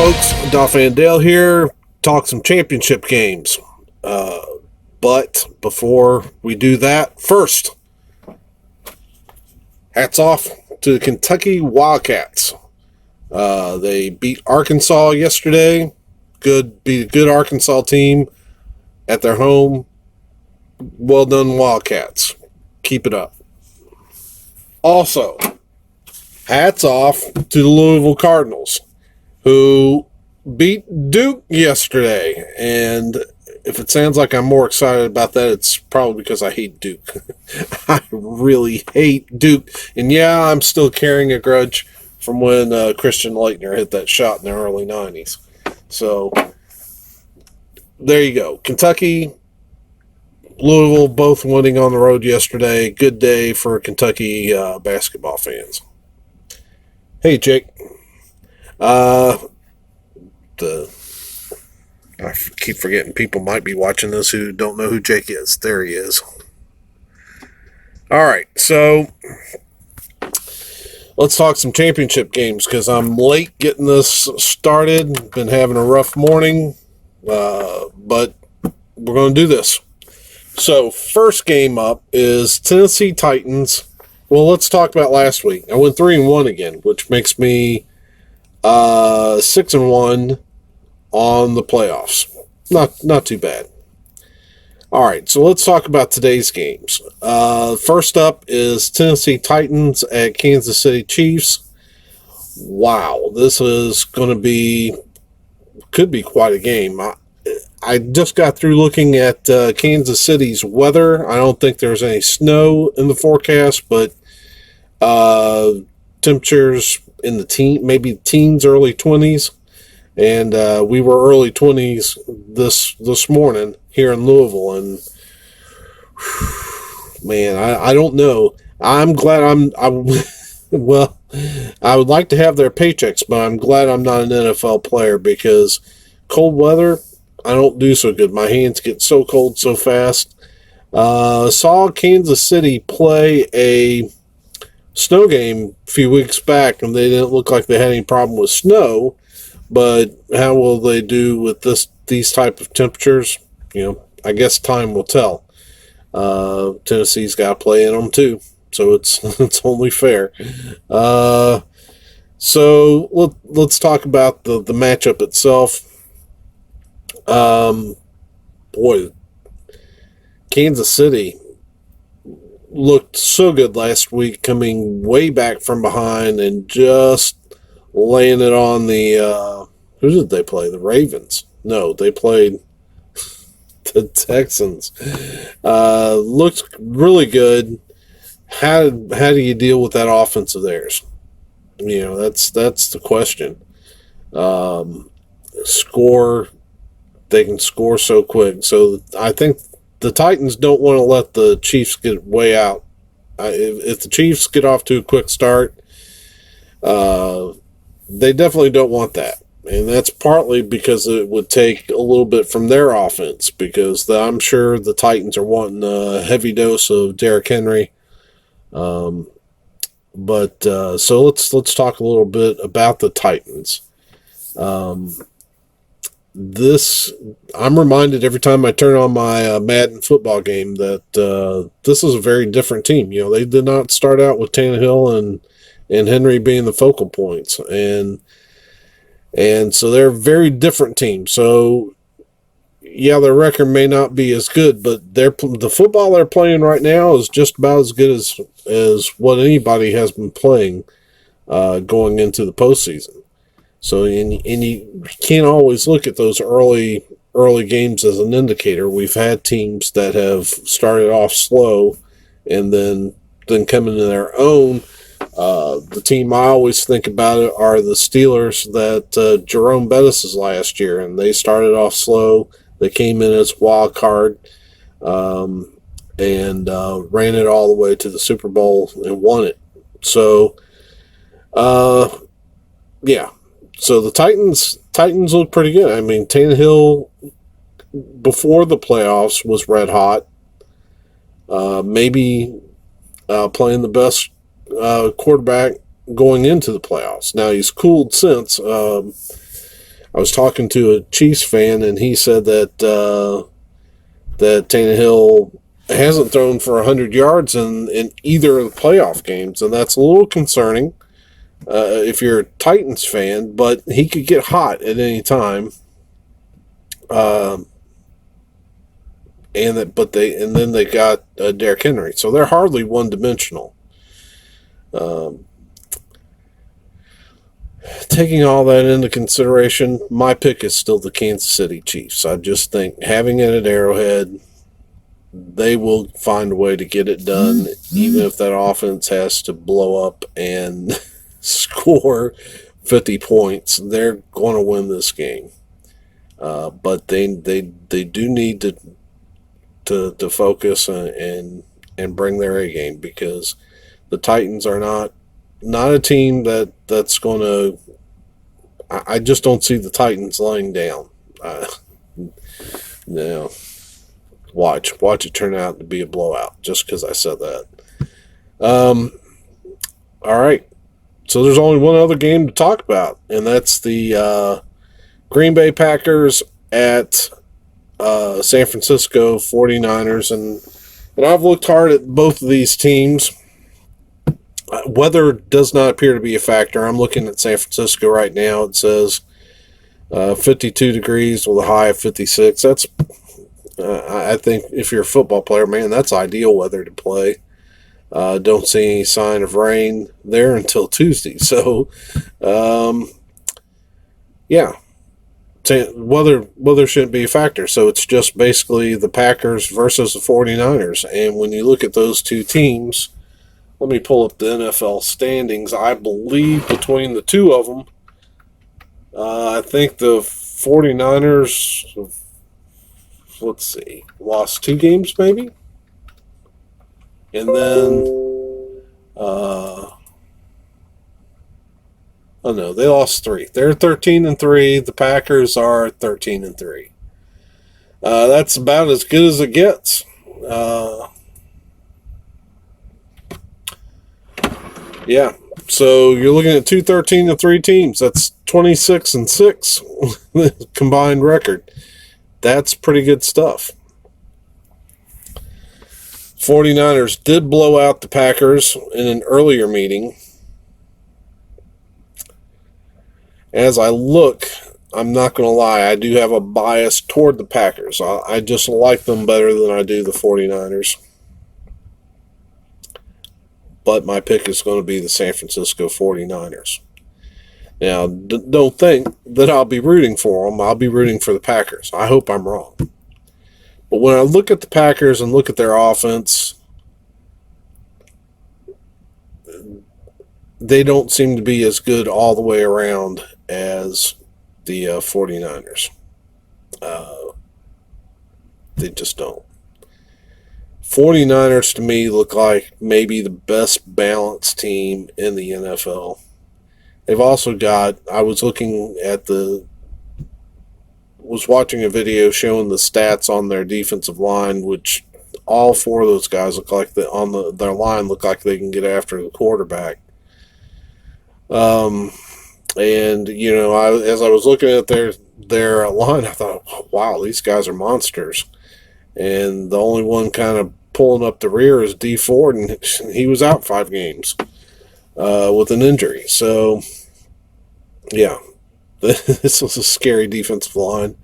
folks, Dolph and Dale here. Talk some championship games. But before we do that, first, hats off to the Kentucky Wildcats. They beat Arkansas yesterday. Beat a good Arkansas team at their home. Well done, Wildcats. Keep it up. Also, hats off to the Louisville Cardinals, who beat Duke yesterday. And if it sounds like I'm more excited about that, it's probably because I hate Duke. I really hate Duke. And yeah, I'm still carrying a grudge from when Christian Laettner hit that shot in the early 90s. So, there you go. Kentucky, Louisville both winning on the road yesterday. Good day for Kentucky basketball fans. Hey, Jake. I keep forgetting people might be watching this who don't know who Jake is. There he is. All right, so let's talk some championship games because I'm late getting this started. Been having a rough morning, but we're going to do this. So, first game up is Tennessee Titans. Well, let's talk about last week. I went 3-1 again, which makes me 6-1 on the playoffs. Not too bad. All right, so let's talk about today's games. First up is Tennessee Titans at Kansas City Chiefs. Wow, this is going to could be quite a game. I just got through looking at Kansas City's weather. I don't think there's any snow in the forecast, but temperatures in the maybe teens, early 20s. And we were early 20s this morning here in Louisville. And, man, I don't know. I'm glad well, I would like to have their paychecks, but I'm glad I'm not an NFL player because cold weather, I don't do so good. My hands get so cold so fast. Saw Kansas City play a snow game a few weeks back, and they didn't look like they had any problem with snow. But how will they do with these type of temperatures? I guess time will tell. Tennessee's got to play in them too, so it's only fair. So let's talk about the matchup itself. Boy, Kansas City looked so good last week, coming way back from behind and just laying it on the, who did they play? The Ravens. No, they played the Texans. Looked really good. How do you deal with that offense of theirs? That's the question. They can score so quick. So I think the Titans don't want to let the Chiefs get way out. If the Chiefs get off to a quick start, they definitely don't want that. And that's partly because it would take a little bit from their offense because I'm sure the Titans are wanting a heavy dose of Derrick Henry. So let's talk a little bit about the Titans. I'm reminded every time I turn on my Madden football game that this is a very different team. They did not start out with Tannehill and Henry being the focal points, and so they're a very different team. So yeah, their record may not be as good, but the football they're playing right now is just about as good as what anybody has been playing going into the postseason. So, and you can't always look at those early games as an indicator. We've had teams that have started off slow and then come into their own. The team I always think about it are the Steelers that Jerome Bettis' last year, and they started off slow. They came in as wild card and ran it all the way to the Super Bowl and won it. So, yeah. So the Titans look pretty good. I mean, Tannehill before the playoffs was red hot. Maybe playing the best quarterback going into the playoffs. Now he's cooled since. I was talking to a Chiefs fan, and he said that Tannehill hasn't thrown for 100 yards in either of the playoff games, and that's a little concerning if you're a Titans fan, but he could get hot at any time. And then they got Derrick Henry, so they're hardly one-dimensional. Taking all that into consideration, my pick is still the Kansas City Chiefs. I just think having it at Arrowhead, they will find a way to get it done, even if that offense has to blow up and score 50 points. They're going to win this game. But they do need to focus and bring their A game, because the Titans are not a team that's going to. I just don't see the Titans laying down. No, watch it turn out to be a blowout just because I said that. All right, so there's only one other game to talk about, and that's the Green Bay Packers at San Francisco 49ers, and I've looked hard at both of these teams. Weather does not appear to be a factor. I'm looking at San Francisco right now. It says 52 degrees with a high of 56. That's I think if you're a football player, man, that's ideal weather to play. Don't see any sign of rain there until Tuesday. So, yeah. Weather shouldn't be a factor. So it's just basically the Packers versus the 49ers. And when you look at those two teams, let me pull up the NFL standings. I believe between the two of them, I think the 49ers, let's see, lost 2 games maybe? And then, oh no, they lost 3. They're 13-3. The Packers are 13-3. That's about as good as it gets. Yeah, so you're looking at 2 13-3 teams. That's 26-6 combined record. That's pretty good stuff. 49ers did blow out the Packers in an earlier meeting. As I look, I'm not going to lie, I do have a bias toward the Packers. I just like them better than I do the 49ers. But my pick is going to be the San Francisco 49ers. Now, don't think that I'll be rooting for them. I'll be rooting for the Packers. I hope I'm wrong. But when I look at the Packers and look at their offense, they don't seem to be as good all the way around as the 49ers. They just don't. 49ers to me look like maybe the best balanced team in the NFL. They've also got, I was watching a video showing the stats on their defensive line, which all 4 of those guys look like their line look like they can get after the quarterback. And you know, as I was looking at their line, I thought, wow, these guys are monsters. And the only one kind of pulling up the rear is D Ford, and he was out 5 games with an injury. So, yeah, this was a scary defensive line.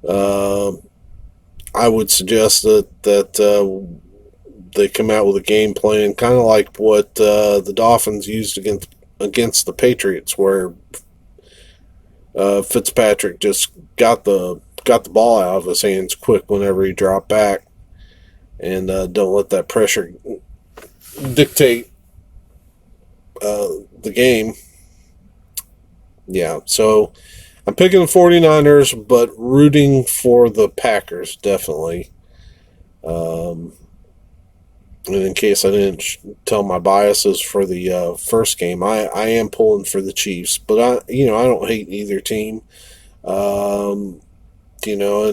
I would suggest that they come out with a game plan, kind of like what the Dolphins used against the Patriots, where Fitzpatrick just got the ball out of his hands quick whenever he dropped back, and don't let that pressure dictate the game. Yeah, so I'm picking the 49ers, but rooting for the Packers, definitely. And in case I didn't tell my biases for the first game, I am pulling for the Chiefs, but I don't hate either team. In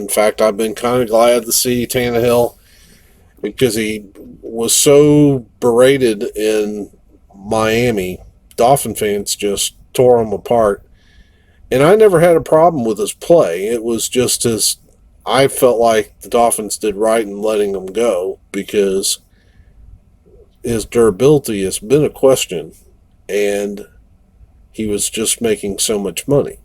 fact, I've been kind of glad to see Tannehill, because he was so berated in Miami. Dolphin fans just tore him apart. And I never had a problem with his play. It was just I felt like the Dolphins did right in letting him go because his durability has been a question, and he was just making so much money.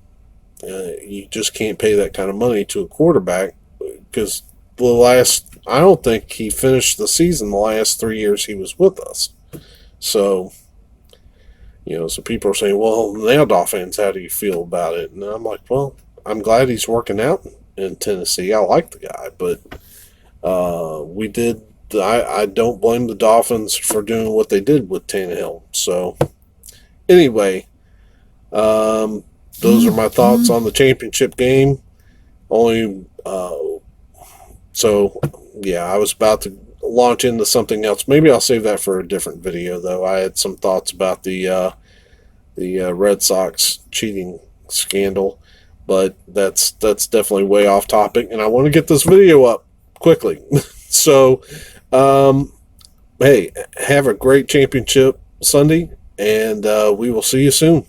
You just can't pay that kind of money to a quarterback because I don't think he finished the season the last 3 years he was with us. So, so people are saying, well, now Dolphins, how do you feel about it? And I'm like, well, I'm glad he's working out in Tennessee. I like the guy, but I don't blame the Dolphins for doing what they did with Tannehill. So, anyway, those are my thoughts on the championship game. I was about to launch into something else. Maybe I'll save that for a different video, though. I had some thoughts about the Red Sox cheating scandal, but that's definitely way off topic, and I want to get this video up quickly. So, hey, have a great championship Sunday, and we will see you soon.